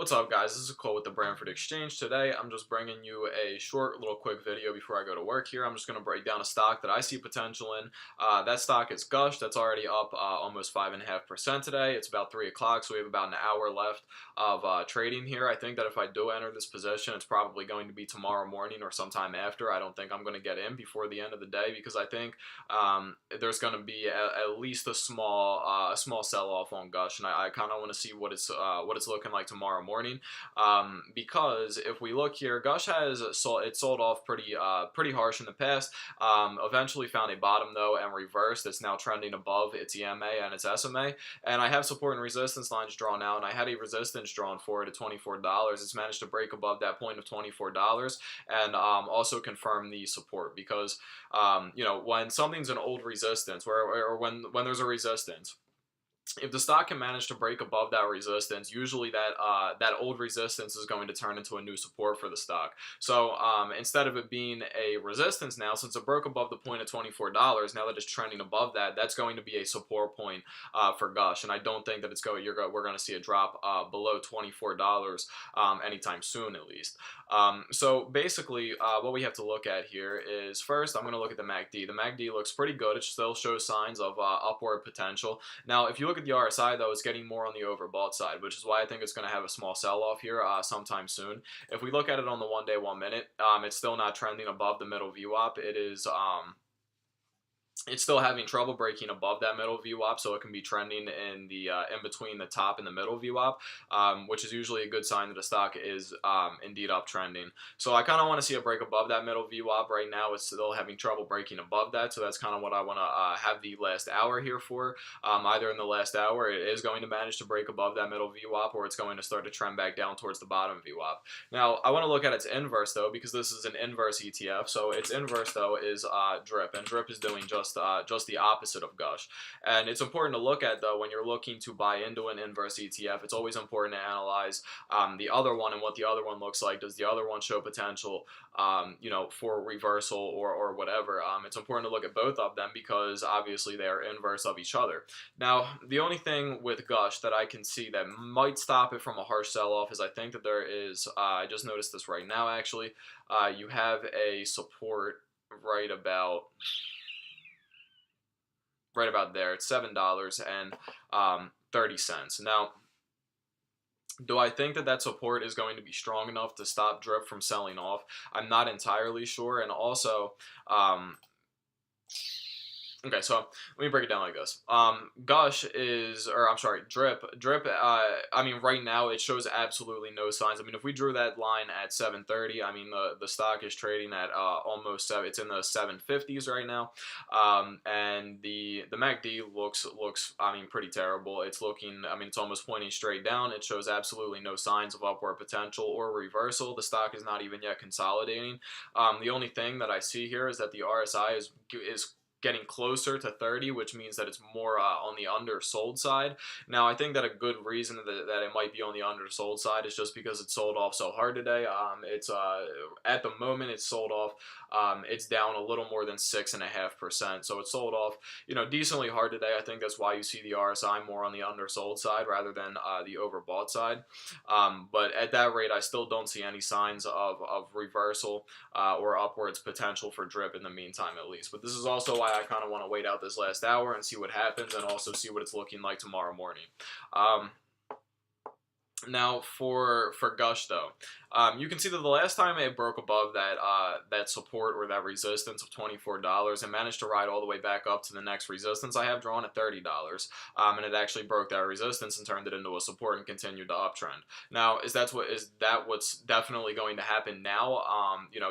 What's up, guys? This is Cole with the Brantford Exchange. Today, I'm just bringing you a short, little quick video before I go to work here. I'm just going to break down a stock that I see potential in. That stock is GUSH. That's already up almost 5.5% today. It's about 3 o'clock, so we have about an hour left of trading here. I think that if I do enter this position, it's probably going to be tomorrow morning or sometime after. I don't think I'm going to get in before the end of the day because I think there's going to be at least a small sell-off on GUSH, and I kind of want to see what it's looking like tomorrow morning, because if we look here, GUSH has sold off pretty harsh in the past. Eventually found a bottom though and reversed. It's now trending above its EMA and its SMA, and I have support and resistance lines drawn out, and I had a resistance drawn for it at $24. It's managed to break above that point of $24 and also confirm the support because when something's an old resistance or when there's a resistance, if the stock can manage to break above that resistance, usually that old resistance is going to turn into a new support for the stock. So instead of it being a resistance now, since it broke above the point of $24, now that it's trending above that, that's going to be a support point for GUSH. And I don't think that we're going to see a drop below $24 anytime soon, at least. So basically, what we have to look at here is, first, I'm going to look at the MACD. The MACD looks pretty good. It still shows signs of upward potential. Now, if you look at the RSI, though, it's getting more on the overbought side, which is why I think it's going to have a small sell-off here sometime soon. If we look at it on the 1 day, 1 minute, it's still not trending above the middle VWAP. It's still having trouble breaking above that middle VWAP, so it can be trending in the in between the top and the middle VWAP, which is usually a good sign that a stock is indeed uptrending. So I kind of want to see a break above that middle VWAP. Right now, it's still having trouble breaking above that, so that's kind of what I want to have the last hour here for. Either in the last hour, it is going to manage to break above that middle VWAP, or it's going to start to trend back down towards the bottom VWAP. Now, I want to look at its inverse, though, because this is an inverse ETF. So its inverse, though, is DRIP, and DRIP is doing just the opposite of GUSH. And it's important to look at, though, when you're looking to buy into an inverse ETF, it's always important to analyze the other one and what the other one looks like. Does the other one show potential, for reversal or whatever? It's important to look at both of them because obviously they are inverse of each other. Now, the only thing with GUSH that I can see that might stop it from a harsh sell-off is I think that there is, I just noticed this right now actually, you have a support right about there. It's $7.30. Now, do I think that support is going to be strong enough to stop DRIP from selling off? I'm not entirely sure. And also, okay, so let me break it down like this. GUSH is, or I'm sorry, DRIP, I mean, right now it shows absolutely no signs. I mean, if we drew that line at 730, I mean, the stock is trading at almost, it's in the 750s right now. And the MACD looks, I mean, pretty terrible. It's looking, I mean, it's almost pointing straight down. It shows absolutely no signs of upward potential or reversal. The stock is not even yet consolidating. The only thing that I see here is that the RSI is getting closer to 30, which means that it's more on the undersold side. Now, I think that a good reason that it might be on the undersold side is just because it sold off so hard today. It's at the moment it's sold off. It's down a little more than 6.5%, so it sold off, decently hard today. I think that's why you see the RSI more on the undersold side rather than the overbought side. But at that rate, I still don't see any signs of reversal or upwards potential for DRIP in the meantime, at least. But this is also why I kind of want to wait out this last hour and see what happens, and also see what it's looking like tomorrow morning. Now, for GUSH, though, you can see that the last time it broke above that support or that resistance of $24, it managed to ride all the way back up to the next resistance I have drawn at $30, and it actually broke that resistance and turned it into a support and continued to uptrend. Now, is that what's definitely going to happen now?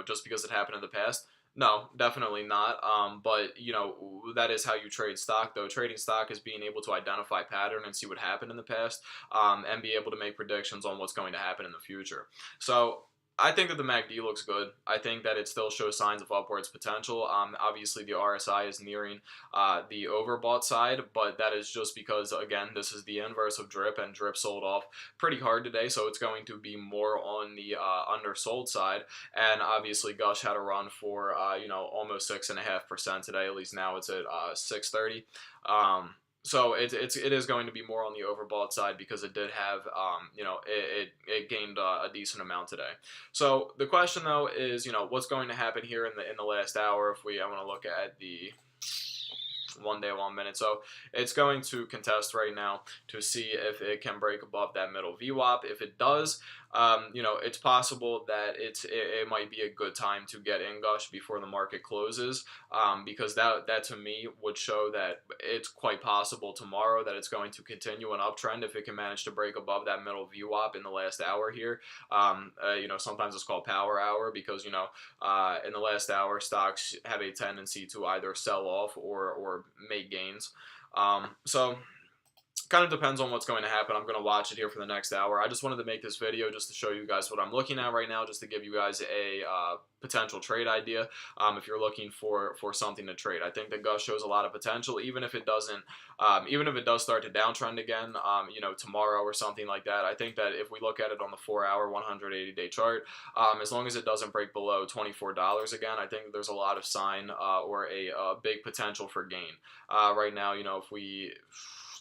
Just because it happened in the past? No, definitely not. But that is how you trade stock, though. Trading stock is being able to identify pattern and see what happened in the past, and be able to make predictions on what's going to happen in the future. So I think that the MACD looks good. I think that it still shows signs of upwards potential. Obviously, the RSI is nearing the overbought side, but that is just because, again, this is the inverse of DRIP, and DRIP sold off pretty hard today, so it's going to be more on the undersold side. And obviously, GUSH had a run for almost 6.5% today. At least now it's at 630. So it is going to be more on the overbought side because it did have it gained a decent amount today. So the question though is, what's going to happen here in the last hour. If I want to look at the 1 day 1 minute. So it's going to contest right now to see if it can break above that middle VWAP. If it does, it's possible that it might be a good time to get in Gush before the market closes, because that to me would show that it's quite possible tomorrow that it's going to continue an uptrend if it can manage to break above that middle VWAP in the last hour here. Sometimes it's called power hour because in the last hour stocks have a tendency to either sell off or make gains. So kind of depends on what's going to happen. I'm going to watch it here for the next hour. I just wanted to make this video just to show you guys what I'm looking at right now, just to give you guys a potential trade idea if you're looking for something to trade. I think that GUSH shows a lot of potential, even if it doesn't, even if it does start to downtrend again, tomorrow or something like that. I think that if we look at it on the 4-hour, 180-day chart, as long as it doesn't break below $24 again, I think there's a lot of sign or a big potential for gain. Right now,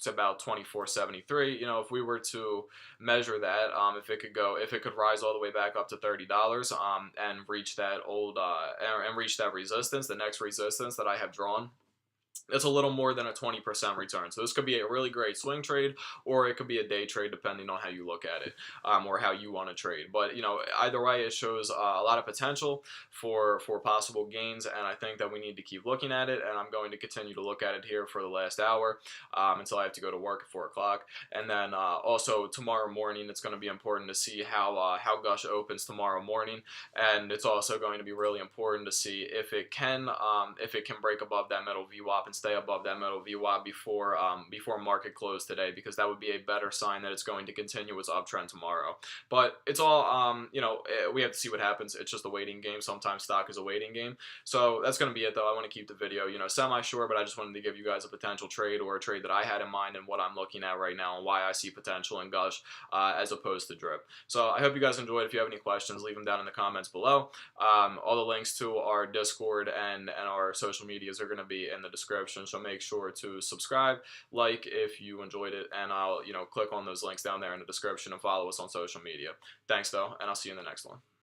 it's about 24.73. If we were to measure that, if it could rise all the way back up to $30, and reach that reach that resistance, the next resistance that I have drawn, it's a little more than a 20% return. So this could be a really great swing trade, or it could be a day trade depending on how you look at it, or how you want to trade. But either way, it shows a lot of potential for possible gains, and I think that we need to keep looking at it. And I'm going to continue to look at it here for the last hour until I have to go to work at 4 o'clock. And then also tomorrow morning, it's going to be important to see how GUSH opens tomorrow morning, and it's also going to be really important to see if it can break above that middle VWAP and stay above that middle VWAP before market close today, because that would be a better sign that it's going to continue its uptrend tomorrow. But it's all we have to see what happens. It's just a waiting game. Sometimes stock is a waiting game. So that's going to be it though. I want to keep the video semi-short, but I just wanted to give you guys a potential trade, or a trade that I had in mind and what I'm looking at right now and why I see potential in GUSH as opposed to drip. So I hope you guys enjoyed. If you have any questions, leave them down in the comments below. All the links to our Discord and our social medias are going to be in the description, so make sure to subscribe, like if you enjoyed it, and I'll click on those links down there in the description and follow us on social media. Thanks though, and I'll see you in the next one.